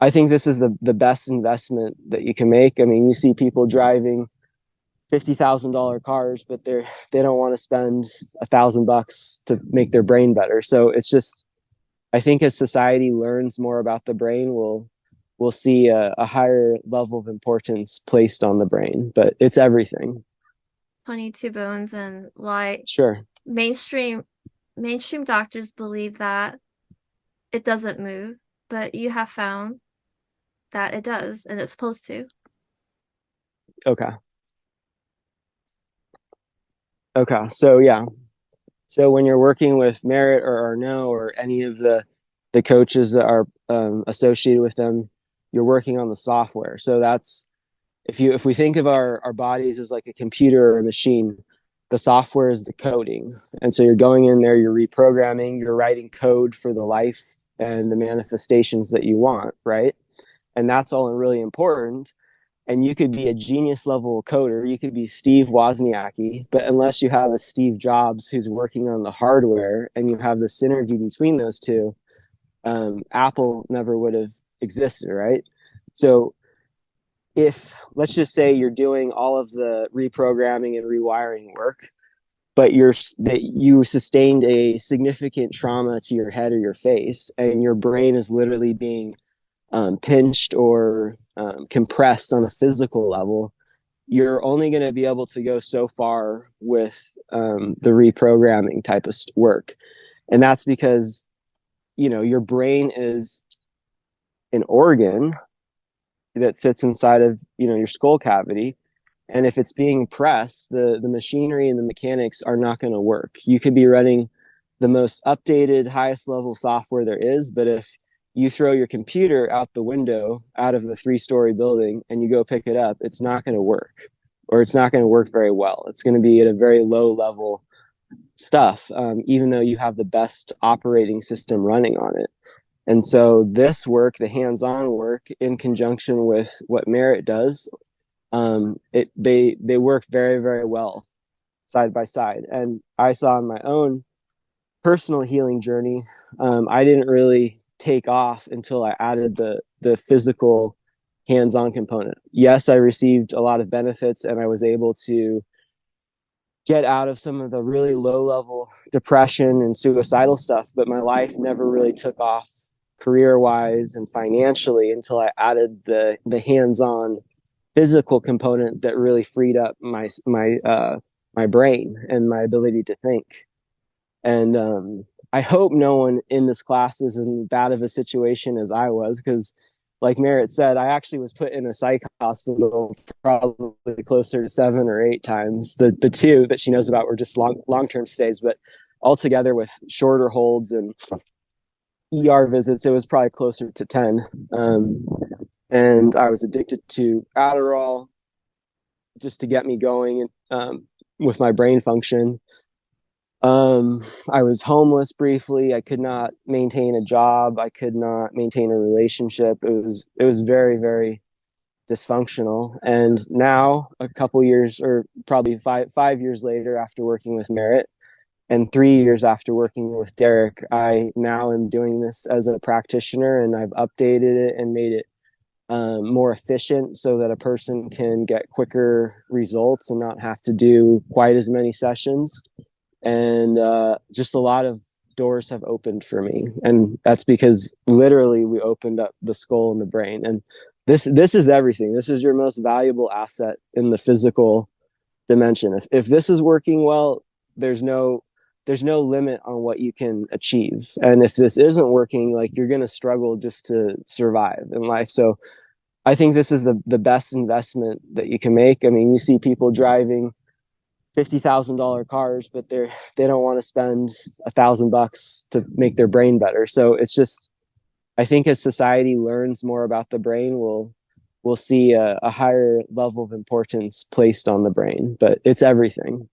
I think this is the best investment that you can make. I mean, you see people driving $50,000 cars, but they don't want to spend $1,000 to make their brain better. So it's just, I think as society learns more about the brain, we'll see a higher level of importance placed on the brain. But it's everything. 22 bones and why Sure. mainstream mainstream doctors believe that it doesn't move, but you have found that it does and it's supposed to. Okay. Okay. So yeah. So when you're working with Merritt or Arnaud or any of the coaches that are associated with them, you're working on the software. So that's if we think of our bodies as like a computer or a machine, the software is the coding. And so you're going in there, you're reprogramming, you're writing code for the life and the manifestations that you want, right? And that's all really important. And you could be a genius level coder, you could be Steve Wozniacki, but unless you have a Steve Jobs who's working on the hardware and you have the synergy between those two, Apple never would have existed, right? So if let's just say you're doing all of the reprogramming and rewiring work, but you sustained a significant trauma to your head or your face, and your brain is literally being pinched or compressed on a physical level, you're only going to be able to go so far with the reprogramming type of work. And that's because, your brain is an organ that sits inside of, your skull cavity. And if it's being pressed, the machinery and the mechanics are not going to work. You could be running the most updated, highest level software there is, but if you throw your computer out the window out of the 3-story building and you go pick it up, it's not going to work, or it's not going to work very well. It's going to be at a very low level stuff, even though you have the best operating system running on it. And so this work, the hands-on work, in conjunction with what Merritt does, they work very, very well side by side. And I saw in my own personal healing journey, I didn't really take off until I added the physical hands-on component. Yes, I received a lot of benefits and I was able to get out of some of the really low level depression and suicidal stuff, but my life never really took off career wise and financially until I added the hands-on physical component that really freed up my brain and my ability to think. And I hope no one in this class is in bad of a situation as I was, because like Merritt said, I actually was put in a psych hospital probably closer to 7 or 8 times. The two that she knows about were just long-term stays, but altogether with shorter holds and ER visits, it was probably closer to 10. And I was addicted to Adderall just to get me going with my brain function. I was homeless briefly. I could not maintain a job. I could not maintain a relationship. It was very, very dysfunctional. And now, a couple years, or probably five years later, after working with Merritt, and 3 years after working with Derek, I now am doing this as a practitioner, and I've updated it and made it more efficient so that a person can get quicker results and not have to do quite as many sessions. And just a lot of doors have opened for me, and that's because literally we opened up the skull and the brain. And this is everything. This is your most valuable asset in the physical dimension. If this is working well, there's no limit on what you can achieve. And if this isn't working, like, you're going to struggle just to survive in life. So I think this is the best investment that you can make. I mean, you see people driving $50,000 cars, but they don't want to spend $1,000 to make their brain better. So it's just, I think as society learns more about the brain, we'll see a higher level of importance placed on the brain. But it's everything.